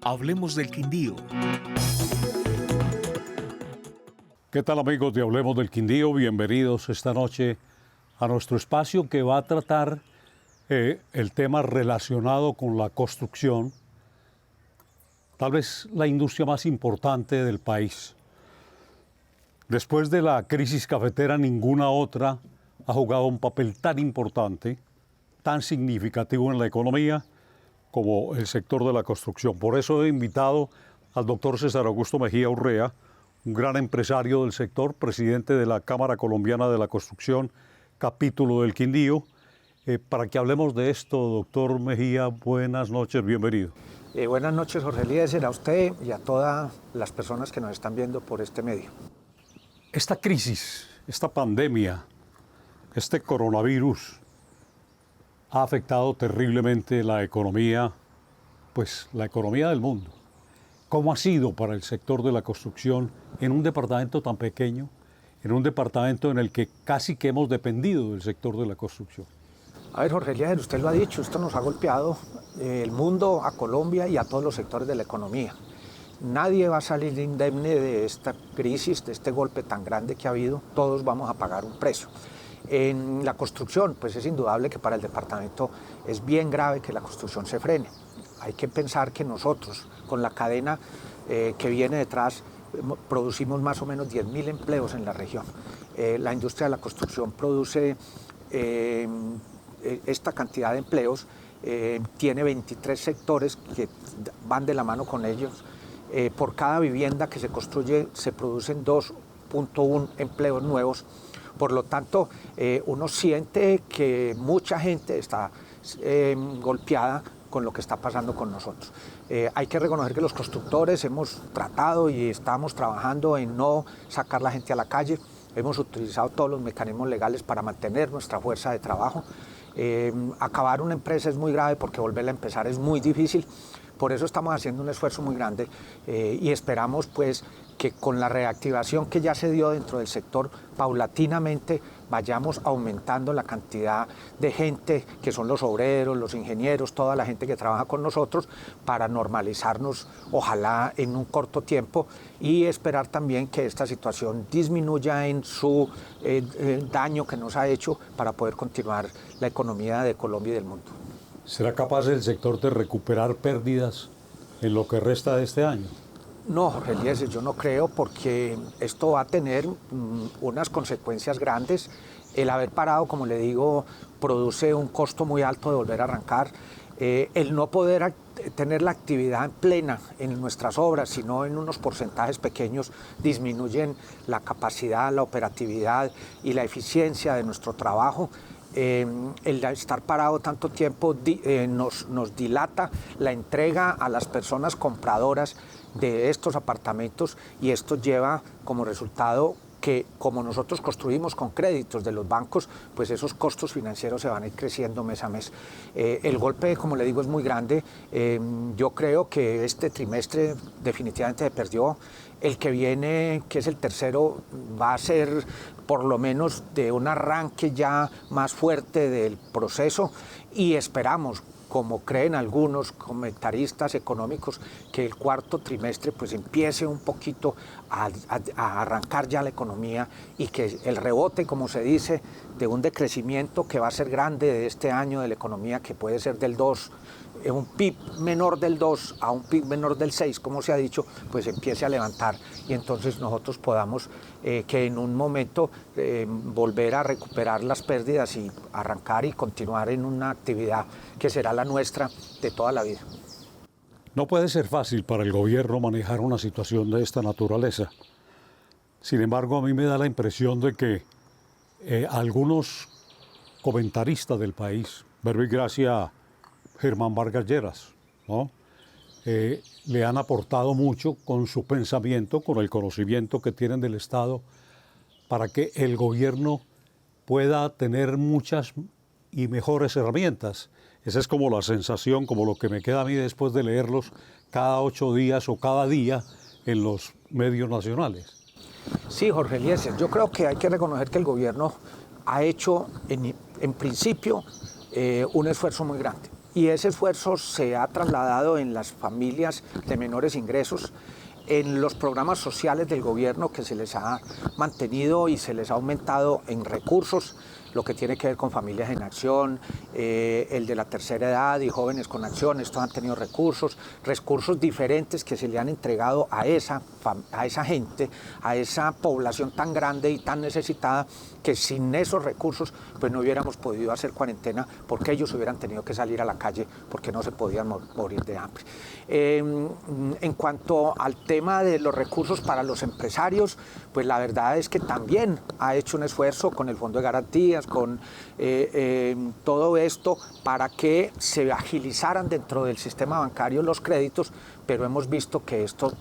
Hablemos del Quindío. ¿Qué tal, amigos de Hablemos del Quindío? Bienvenidos esta noche a nuestro espacio que va a tratar el tema relacionado con la construcción, tal vez la industria más importante del país. Después de la crisis cafetera, ninguna otra ha jugado un papel tan importante, tan significativo en la economía como el sector de la construcción. Por eso he invitado al doctor César Augusto Mejía Urrea, un gran empresario del sector, presidente de la Cámara Colombiana de la Construcción, capítulo del Quindío, para que hablemos de esto. Doctor Mejía, buenas noches, bienvenido. Buenas noches, Jorge Eliezer, a usted y a todas las personas que nos están viendo por este medio. Esta crisis, esta pandemia, este coronavirus ha afectado terriblemente la economía, pues la economía del mundo. ¿Cómo ha sido para el sector de la construcción en un departamento tan pequeño, en un departamento en el que casi que hemos dependido del sector de la construcción? A ver, Jorge Eliezer, usted lo ha dicho, esto nos ha golpeado el mundo, a Colombia y a todos los sectores de la economía. Nadie va a salir indemne de esta crisis, de este golpe tan grande que ha habido. Todos vamos a pagar un precio. En la construcción, pues es indudable que para el departamento es bien grave que la construcción se frene. Hay que pensar que nosotros, con la cadena que viene detrás, producimos más o menos 10.000 empleos en la región. La industria de la construcción produce esta cantidad de empleos, tiene 23 sectores que van de la mano con ellos. Por cada vivienda que se construye se producen 2.1 empleos nuevos. Por lo tanto, uno siente que mucha gente está golpeada con lo que está pasando con nosotros. Hay que reconocer que los constructores hemos tratado y estamos trabajando en no sacar la gente a la calle. Hemos utilizado todos los mecanismos legales para mantener nuestra fuerza de trabajo. Acabar una empresa es muy grave porque volverla a empezar es muy difícil. Por eso estamos haciendo un esfuerzo muy grande y esperamos pues que con la reactivación que ya se dio dentro del sector, paulatinamente vayamos aumentando la cantidad de gente que son los obreros, los ingenieros, toda la gente que trabaja con nosotros para normalizarnos, ojalá en un corto tiempo, y esperar también que esta situación disminuya en su daño que nos ha hecho para poder continuar la economía de Colombia y del mundo. ¿Será capaz el sector de recuperar pérdidas en lo que resta de este año? No, Jorge Eliezer, yo no creo, porque esto va a tener unas consecuencias grandes. El haber parado, como le digo, produce un costo muy alto de volver a arrancar. El no poder tener la actividad plena en nuestras obras, sino en unos porcentajes pequeños, disminuyen la capacidad, la operatividad y la eficiencia de nuestro trabajo. El estar parado tanto tiempo nos dilata la entrega a las personas compradoras de estos apartamentos, y esto lleva como resultado que, como nosotros construimos con créditos de los bancos, pues esos costos financieros se van a ir creciendo mes a mes. El golpe, como le digo, es muy grande. Yo creo que este trimestre definitivamente se perdió. El que viene, que es el tercero, va a ser por lo menos de un arranque ya más fuerte del proceso, y esperamos, como creen algunos comentaristas económicos, que el cuarto trimestre pues empiece un poquito a arrancar ya la economía, y que el rebote, como se dice, de un decrecimiento que va a ser grande de este año de la economía, que puede ser del 2, un PIB menor del 2 a un PIB menor del 6, como se ha dicho, pues empiece a levantar, y entonces nosotros podamos que en un momento volver a recuperar las pérdidas y arrancar y continuar en una actividad que será la nuestra de toda la vida. No puede ser fácil para el gobierno manejar una situación de esta naturaleza. Sin embargo, a mí me da la impresión de que algunos comentaristas del país, verbo y gracia Germán Vargas Lleras, ¿no? Le han aportado mucho con su pensamiento, con el conocimiento que tienen del Estado, para que el gobierno pueda tener muchas y mejores herramientas. Esa es como la sensación, como lo que me queda a mí después de leerlos cada 8 días o cada día en los medios nacionales. Sí, Jorge Eliezer, yo creo que hay que reconocer que el gobierno ha hecho en principio un esfuerzo muy grande. y ese esfuerzo se ha trasladado en las familias de menores ingresos, en los programas sociales del gobierno que se les ha mantenido y se les ha aumentado en recursos, lo que tiene que ver con Familias en Acción, el de la tercera edad y Jóvenes con Acción. Estos han tenido recursos diferentes que se le han entregado a esa gente, a esa población tan grande y tan necesitada, que sin esos recursos pues no hubiéramos podido hacer cuarentena, porque ellos hubieran tenido que salir a la calle porque no se podían morir de hambre. En cuanto al tema de los recursos para los empresarios, pues la verdad es que también ha hecho un esfuerzo con el Fondo de Garantías, con todo esto para que se agilizaran dentro del sistema bancario los créditos, pero hemos visto que esto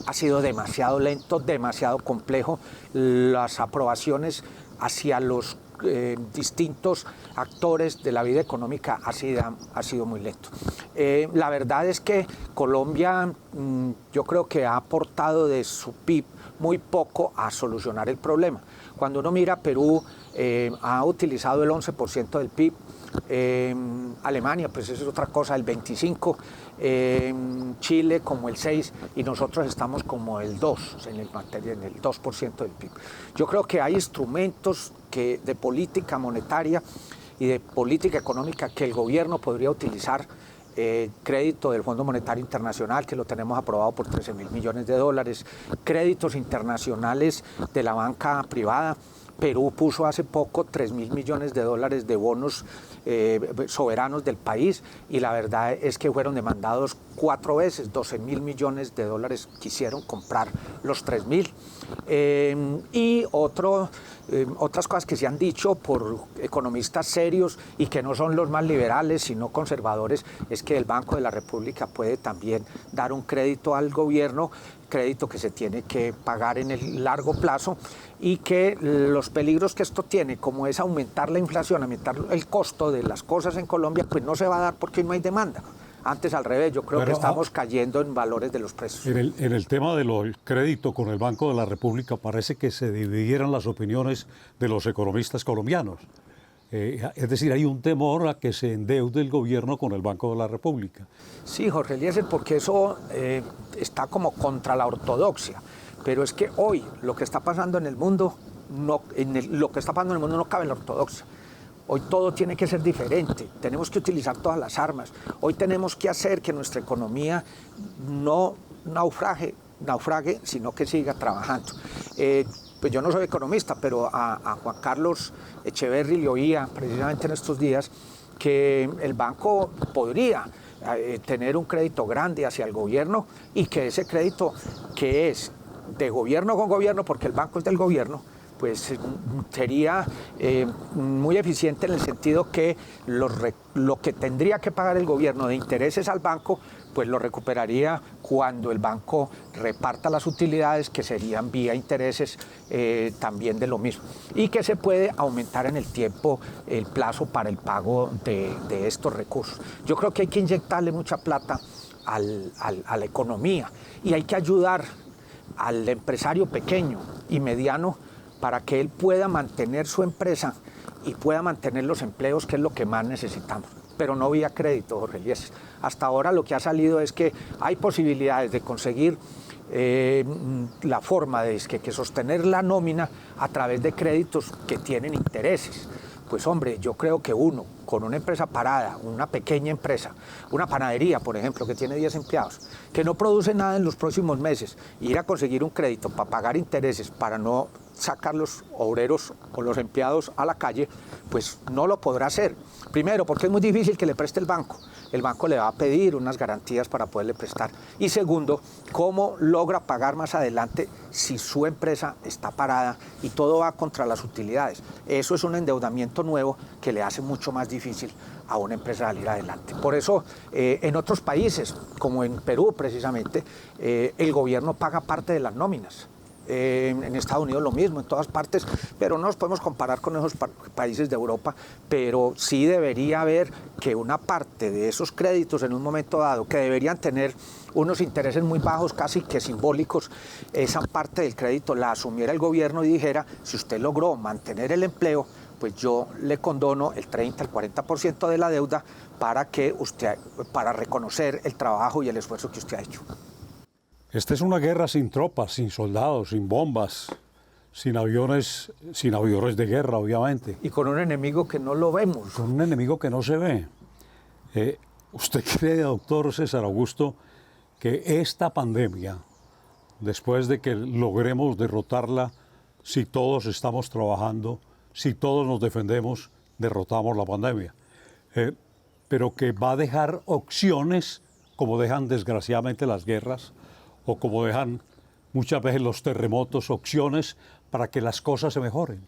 ha sido demasiado lento, demasiado complejo. Las aprobaciones hacia los distintos actores de la vida económica ha sido muy lento. La verdad es que Colombia yo creo que ha aportado de su PIB muy poco a solucionar el problema. Cuando uno mira, Perú ha utilizado el 11% del PIB, Alemania pues eso es otra cosa, el 25%, Chile como el 6% y nosotros estamos como el 2%, en el 2% del PIB. Yo creo que hay instrumentos de política monetaria y de política económica que el gobierno podría utilizar. Crédito del Fondo Monetario Internacional, que lo tenemos aprobado por 13.000 millones de dólares, créditos internacionales de la banca privada. Perú puso hace poco 3.000 millones de dólares de bonos soberanos del país, y la verdad es que fueron demandados 4 veces, 12.000 millones de dólares quisieron comprar los 3.000. Y otras cosas que se han dicho por economistas serios y que no son los más liberales sino conservadores, es que el Banco de la República puede también dar un crédito al gobierno, crédito que se tiene que pagar en el largo plazo, y que los peligros que esto tiene, como es aumentar la inflación, aumentar el costo de las cosas en Colombia, pues no se va a dar porque no hay demanda. Antes al revés, yo creo que estamos cayendo en valores de los precios. En el tema del crédito con el Banco de la República parece que se dividieran las opiniones de los economistas colombianos. Es decir, hay un temor a que se endeude el gobierno con el Banco de la República. Sí, Jorge Eliezer, porque eso está como contra la ortodoxia. Pero es que hoy lo que está pasando en el mundo, no cabe en la ortodoxia. Hoy todo tiene que ser diferente, tenemos que utilizar todas las armas. Hoy tenemos que hacer que nuestra economía no naufrague, sino que siga trabajando. Pues yo no soy economista, pero a Juan Carlos Echeverry le oía precisamente en estos días que el banco podría tener un crédito grande hacia el gobierno, y que ese crédito, que es de gobierno con gobierno, porque el banco es del gobierno, pues sería muy eficiente en el sentido que lo que tendría que pagar el gobierno de intereses al banco, pues lo recuperaría cuando el banco reparta las utilidades, que serían vía intereses también de lo mismo, y que se puede aumentar en el tiempo el plazo para el pago de estos recursos. Yo creo que hay que inyectarle mucha plata a la economía, y hay que ayudar al empresario pequeño y mediano para que él pueda mantener su empresa y pueda mantener los empleos, que es lo que más necesitamos, pero no vía crédito, Jorge Eliezer. Hasta ahora lo que ha salido es que hay posibilidades de conseguir la forma de que sostener la nómina a través de créditos que tienen intereses. Pues hombre, yo creo que uno, con una empresa parada, una pequeña empresa, una panadería, por ejemplo, que tiene 10 empleados, que no produce nada en los próximos meses, ir a conseguir un crédito para pagar intereses, para no sacar los obreros o los empleados a la calle, pues no lo podrá hacer. Primero, porque es muy difícil que le preste el banco. El banco le va a pedir unas garantías para poderle prestar. Y segundo, ¿cómo logra pagar más adelante si su empresa está parada y todo va contra las utilidades? Eso es un endeudamiento nuevo que le hace mucho más difícil a una empresa salir adelante. Por eso, en otros países, como en Perú precisamente, el gobierno paga parte de las nóminas. En Estados Unidos lo mismo, en todas partes, pero no nos podemos comparar con esos países de Europa, pero sí debería haber que una parte de esos créditos en un momento dado, que deberían tener unos intereses muy bajos, casi que simbólicos, esa parte del crédito la asumiera el gobierno y dijera, si usted logró mantener el empleo, pues yo le condono el 30, el 40% de la deuda para reconocer el trabajo y el esfuerzo que usted ha hecho. Esta es una guerra sin tropas, sin soldados, sin bombas, sin aviones de guerra, obviamente. Y con un enemigo que no lo vemos. Con un enemigo que no se ve. ¿Usted cree, doctor César Augusto, que esta pandemia, después de que logremos derrotarla, si todos estamos trabajando, si todos nos defendemos, derrotamos la pandemia, pero que va a dejar opciones, como dejan desgraciadamente las guerras, o como dejan muchas veces los terremotos, opciones para que las cosas se mejoren?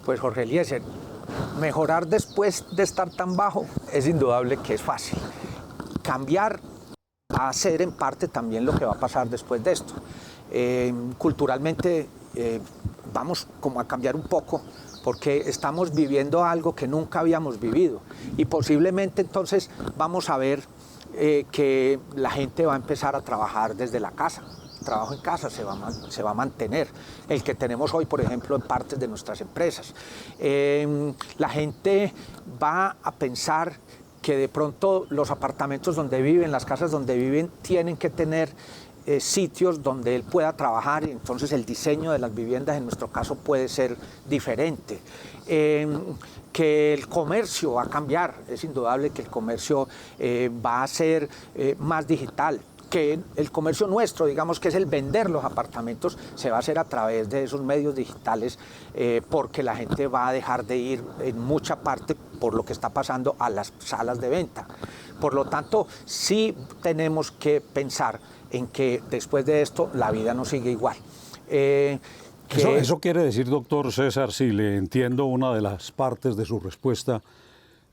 Pues Jorge Eliezer, mejorar después de estar tan bajo es indudable que es fácil. Cambiar va a ser en parte también lo que va a pasar después de esto. Culturalmente vamos como a cambiar un poco porque estamos viviendo algo que nunca habíamos vivido y posiblemente entonces vamos a ver que la gente va a empezar a trabajar desde la casa. El trabajo en casa se va a mantener, el que tenemos hoy, por ejemplo, en partes de nuestras empresas. La gente va a pensar que de pronto los apartamentos donde viven, las casas donde viven, tienen que tener sitios donde él pueda trabajar y entonces el diseño de las viviendas en nuestro caso puede ser diferente. Que el comercio va a cambiar, es indudable que el comercio va a ser más digital, que el comercio nuestro, digamos que es el vender los apartamentos, se va a hacer a través de esos medios digitales porque la gente va a dejar de ir en mucha parte por lo que está pasando a las salas de venta. Por lo tanto, sí tenemos que pensar en que después de esto la vida no sigue igual. Eso quiere decir, doctor César, si le entiendo una de las partes de su respuesta,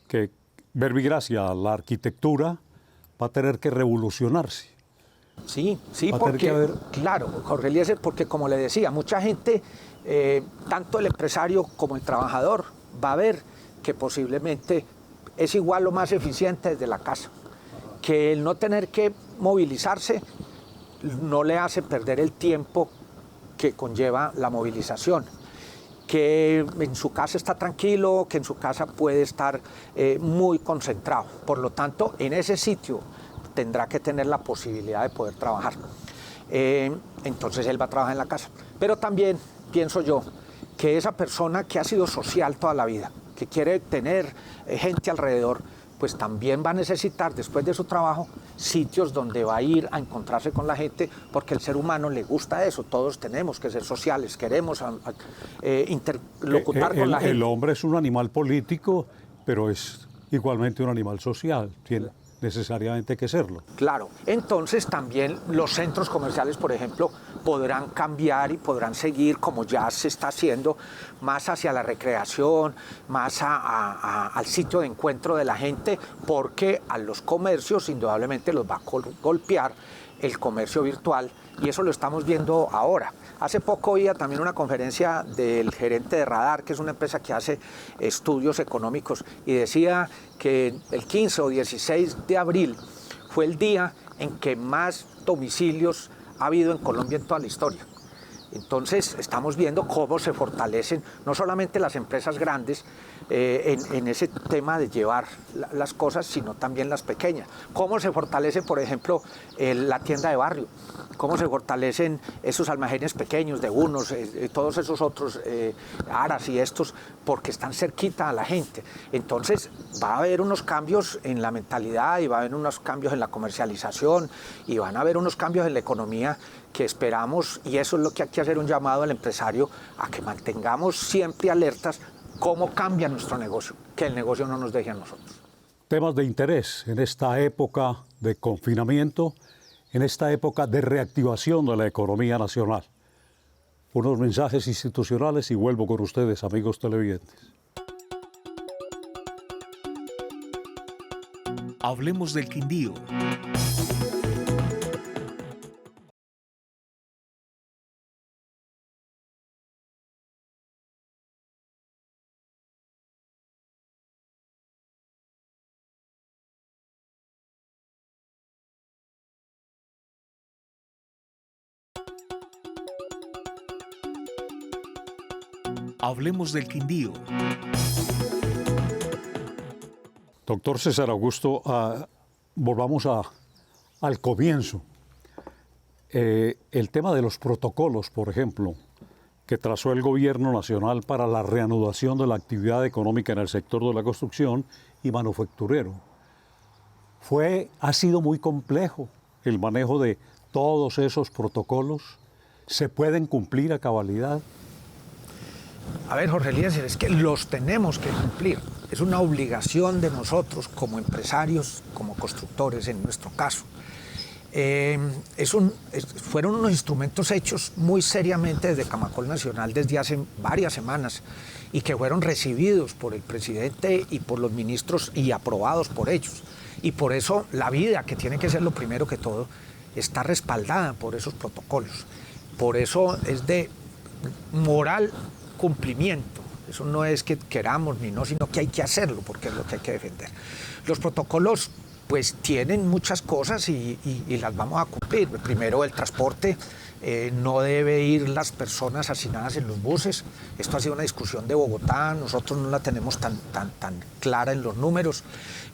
que verbigracia, la arquitectura va a tener que revolucionarse. Sí, porque, claro, Jorge Eliezer, porque como le decía, mucha gente, tanto el empresario como el trabajador, va a ver que posiblemente es igual o más eficiente desde la casa, que el no tener que movilizarse no le hace perder el tiempo que conlleva la movilización, que en su casa está tranquilo, que en su casa puede estar muy concentrado. Por lo tanto, en ese sitio tendrá que tener la posibilidad de poder trabajar. Entonces él va a trabajar en la casa. Pero también pienso yo que esa persona que ha sido social toda la vida, que quiere tener gente alrededor, pues también va a necesitar después de su trabajo sitios donde va a ir a encontrarse con la gente, porque el ser humano le gusta eso, todos tenemos que ser sociales, queremos interlocutar con la gente. El hombre es un animal político, pero es igualmente un animal social, tiene necesariamente que serlo. Claro, entonces también los centros comerciales, por ejemplo, podrán cambiar y podrán seguir, como ya se está haciendo, más hacia la recreación, más al sitio de encuentro de la gente, porque a los comercios indudablemente los va a golpear el comercio virtual y eso lo estamos viendo ahora. Hace poco oía también una conferencia del gerente de Radar, que es una empresa que hace estudios económicos, y decía que el 15 o 16 de abril fue el día en que más domicilios ha habido en Colombia en toda la historia. Entonces estamos viendo cómo se fortalecen no solamente las empresas grandes en ese tema de llevar las cosas, sino también las pequeñas. Cómo se fortalece, por ejemplo, la tienda de barrio, cómo se fortalecen esos almacenes pequeños de unos, todos esos otros aras y estos, porque están cerquita a la gente. Entonces va a haber unos cambios en la mentalidad y va a haber unos cambios en la comercialización y van a haber unos cambios en la economía que esperamos, y eso es lo que hay que hacer un llamado al empresario a que mantengamos siempre alertas cómo cambia nuestro negocio, que el negocio no nos deje a nosotros. Temas de interés en esta época de confinamiento, en esta época de reactivación de la economía nacional. Unos mensajes institucionales y vuelvo con ustedes, amigos televidentes. Hablemos del Quindío. Hablemos del Quindío. Doctor César Augusto, volvamos al comienzo. El tema de los protocolos, por ejemplo, que trazó el Gobierno Nacional para la reanudación de la actividad económica en el sector de la construcción y manufacturero. Ha sido muy complejo el manejo de todos esos protocolos. ¿Se pueden cumplir a cabalidad? A ver, Jorge Eliezer, es que los tenemos que cumplir. Es una obligación de nosotros como empresarios, como constructores en nuestro caso. Fueron unos instrumentos hechos muy seriamente desde Camacol Nacional desde hace varias semanas y que fueron recibidos por el presidente y por los ministros y aprobados por ellos. Y por eso la vida, que tiene que ser lo primero que todo, está respaldada por esos protocolos. Por eso es de moral cumplimiento. Eso no es que queramos ni no, sino que hay que hacerlo porque es lo que hay que defender. Los protocolos pues tienen muchas cosas y las vamos a cumplir. Primero, el transporte. No debe ir las personas hacinadas en los buses. Esto ha sido una discusión de Bogotá, nosotros no la tenemos tan clara en los números,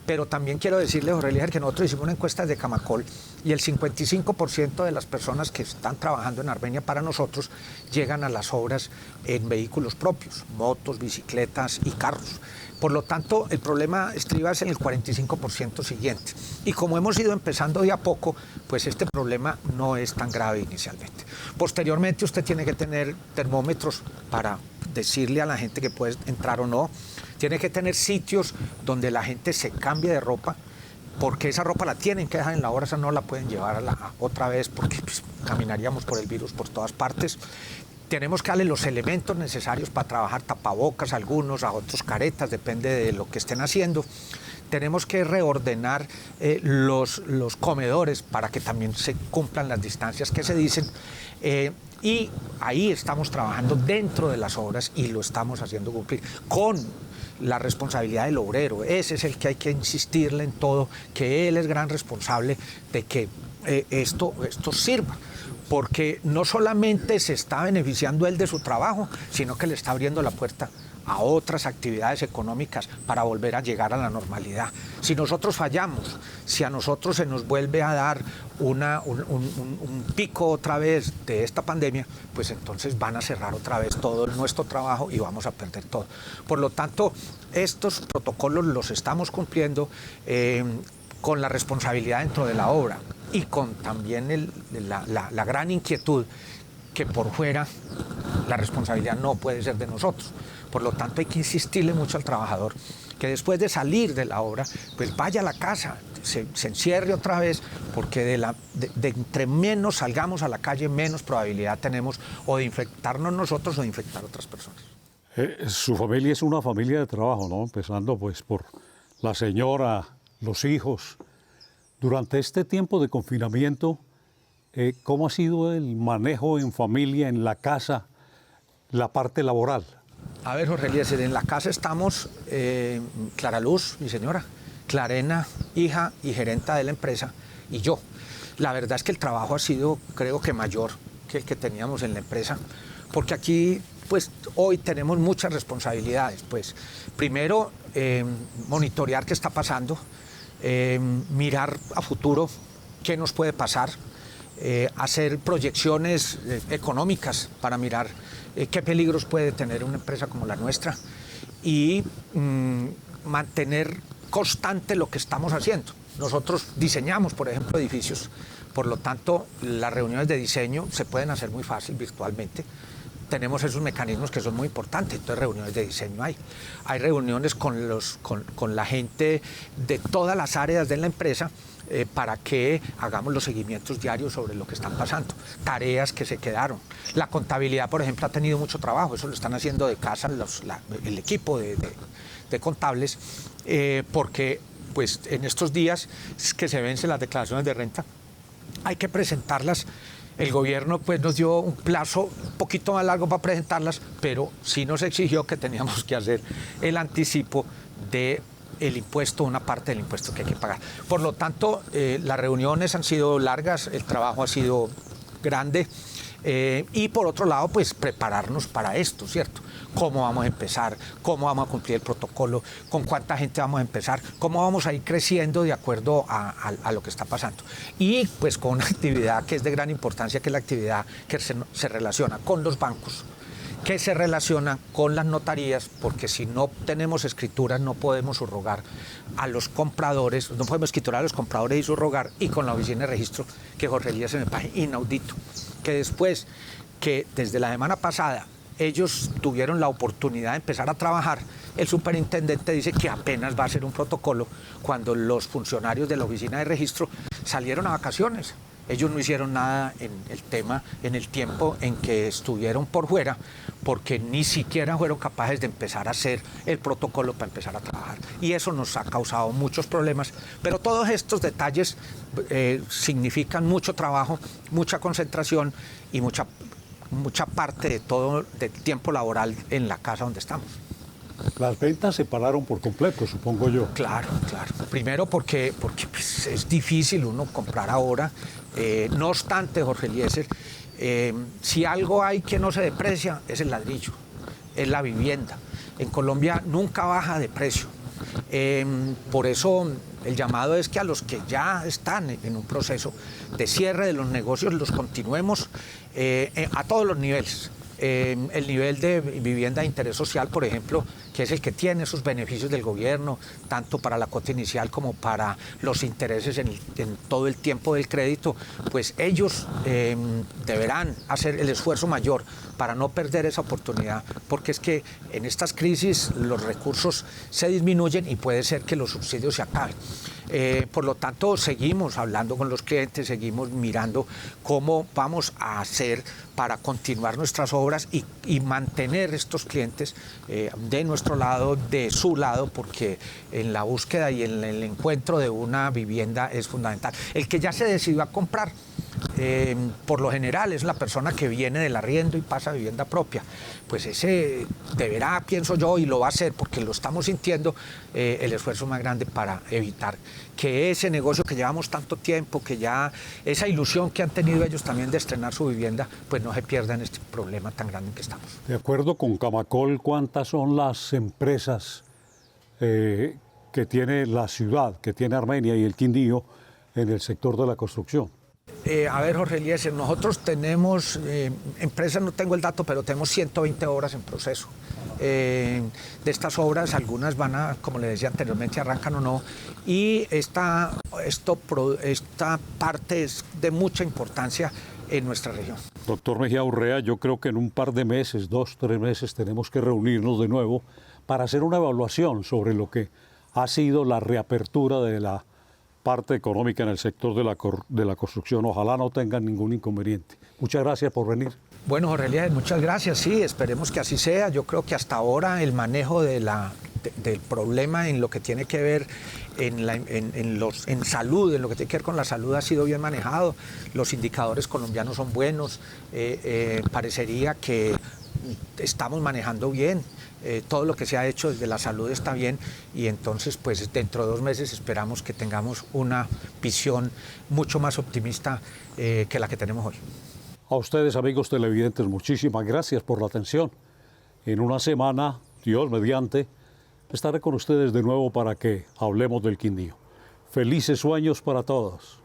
pero también quiero decirle, Jorge Eliezer, que nosotros hicimos una encuesta de Camacol y el 55% de las personas que están trabajando en Armenia para nosotros llegan a las obras en vehículos propios, motos, bicicletas y carros. Por lo tanto, el problema estriba en el 45% siguiente. Y como hemos ido empezando de a poco, pues este problema no es tan grave inicialmente. Posteriormente, usted tiene que tener termómetros para decirle a la gente que puede entrar o no. Tiene que tener sitios donde la gente se cambie de ropa, porque esa ropa la tienen que dejar en la obra, esa no la pueden llevar otra vez, porque pues, caminaríamos por el virus por todas partes. Tenemos que darle los elementos necesarios para trabajar, tapabocas a algunos, a otros caretas, depende de lo que estén haciendo. Tenemos que reordenar los comedores para que también se cumplan las distancias que se dicen. Y ahí estamos trabajando dentro de las obras y lo estamos haciendo cumplir con la responsabilidad del obrero. Ese es el que hay que insistirle en todo, que él es gran responsable de que esto sirva. Porque no solamente se está beneficiando él de su trabajo, sino que le está abriendo la puerta a otras actividades económicas para volver a llegar a la normalidad. Si nosotros fallamos, si a nosotros se nos vuelve a dar un pico otra vez de esta pandemia, pues entonces van a cerrar otra vez todo nuestro trabajo y vamos a perder todo. Por lo tanto, estos protocolos los estamos cumpliendo con la responsabilidad dentro de la obra y con también la gran inquietud que por fuera la responsabilidad no puede ser de nosotros. Por lo tanto, hay que insistirle mucho al trabajador que después de salir de la obra, pues vaya a la casa, se encierre otra vez, porque de entre menos salgamos a la calle, menos probabilidad tenemos o de infectarnos nosotros o de infectar a otras personas. Su familia es una familia de trabajo, ¿no? Empezando pues por la señora, los hijos. Durante este tiempo de confinamiento, ¿cómo ha sido el manejo en familia, en la casa, la parte laboral? A ver, Jorge Eliezer, en la casa estamos Clara Luz, mi señora, Clarena, hija y gerenta de la empresa, y yo. La verdad es que el trabajo ha sido, creo que mayor que el que teníamos en la empresa, porque aquí, pues, hoy tenemos muchas responsabilidades. Pues, primero, monitorear qué está pasando, mirar a futuro qué nos puede pasar, hacer proyecciones económicas para mirar qué peligros puede tener una empresa como la nuestra y mantener constante lo que estamos haciendo. Nosotros diseñamos, por ejemplo, edificios, por lo tanto, las reuniones de diseño se pueden hacer muy fácil virtualmente. Tenemos esos mecanismos que son muy importantes, entonces reuniones de diseño hay. Hay reuniones con la gente de todas las áreas de la empresa para que hagamos los seguimientos diarios sobre lo que están pasando, tareas que se quedaron. La contabilidad, por ejemplo, ha tenido mucho trabajo, eso lo están haciendo de casa el equipo de contables, porque pues, en estos días que se vencen las declaraciones de renta, hay que presentarlas. El gobierno pues, nos dio un plazo un poquito más largo para presentarlas, pero sí nos exigió que teníamos que hacer el anticipo del impuesto, una parte del impuesto que hay que pagar. Por lo tanto, las reuniones han sido largas, el trabajo ha sido grande y por otro lado, pues prepararnos para esto, ¿cierto? cómo vamos a empezar, cómo vamos a cumplir el protocolo, con cuánta gente vamos a empezar, cómo vamos a ir creciendo de acuerdo a lo que está pasando. Y pues con una actividad que es de gran importancia, que es la actividad que se relaciona con los bancos, que se relaciona con las notarías, porque si no tenemos escrituras no podemos subrogar a los compradores, no podemos escriturar a los compradores y subrogar, y con la oficina de registro, que Jorge Elías se me parece inaudito, que después que desde la semana pasada ellos tuvieron la oportunidad de empezar a trabajar, el superintendente dice que apenas va a hacer un protocolo cuando los funcionarios de la oficina de registro salieron a vacaciones. Ellos no hicieron nada en el tema, en el tiempo en que estuvieron por fuera, porque ni siquiera fueron capaces de empezar a hacer el protocolo para empezar a trabajar. Y eso nos ha causado muchos problemas. Pero todos estos detalles significan mucho trabajo, mucha concentración y mucha parte de todo del tiempo laboral en la casa donde estamos. Las ventas se pararon por completo, supongo yo. Claro, claro. Primero porque pues, es difícil uno comprar ahora. No obstante, Jorge Eliezer, si algo hay que no se deprecia es el ladrillo, es la vivienda. En Colombia nunca baja de precio. Por eso el llamado es que a los que ya están en un proceso de cierre de los negocios los continuemos a todos los niveles. El nivel de vivienda de interés social, por ejemplo, que es el que tiene esos beneficios del gobierno, tanto para la cuota inicial como para los intereses en todo el tiempo del crédito, pues ellos deberán hacer el esfuerzo mayor para no perder esa oportunidad, porque es que en estas crisis los recursos se disminuyen y puede ser que los subsidios se acaben. Por lo tanto, seguimos hablando con los clientes, seguimos mirando cómo vamos a hacer para continuar nuestras obras y mantener estos clientes de nuestro lado, de su lado, porque en la búsqueda y en el encuentro de una vivienda es fundamental. El que ya se decidió a comprar, por lo general es la persona que viene del arriendo y pasa a vivienda propia, pues ese deberá, pienso yo, y lo va a hacer porque lo estamos sintiendo, el esfuerzo más grande para evitar que ese negocio que llevamos tanto tiempo, que ya esa ilusión que han tenido ellos también de estrenar su vivienda, pues no se pierda en este problema tan grande en que estamos. De acuerdo con Camacol, ¿cuántas son las empresas que tiene la ciudad, que tiene Armenia y el Quindío en el sector de la construcción? A ver, Jorge Eliezer, nosotros tenemos, empresas no tengo el dato, pero tenemos 120 obras en proceso. De estas obras, algunas van a, como le decía anteriormente, arrancan o no, y esta parte es de mucha importancia en nuestra región. Doctor Mejía Urrea, yo creo que en un par de meses, 2, 3 meses, tenemos que reunirnos de nuevo para hacer una evaluación sobre lo que ha sido la reapertura de la parte económica en el sector de la construcción. Ojalá no tengan ningún inconveniente. Muchas gracias por venir. Bueno, Jorge Elías, muchas gracias. Sí, esperemos que así sea. Yo creo que hasta ahora el manejo del problema en lo que tiene que ver en salud, en lo que tiene que ver con la salud ha sido bien manejado. Los indicadores colombianos son buenos. Parecería que estamos manejando bien. Todo lo que se ha hecho desde la salud está bien y entonces pues dentro de 2 meses esperamos que tengamos una visión mucho más optimista que la que tenemos hoy. A ustedes, amigos televidentes, muchísimas gracias por la atención. En una semana, Dios mediante, estaré con ustedes de nuevo para que hablemos del Quindío. Felices sueños para todos.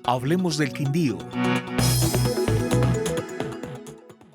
Hablemos del Quindío.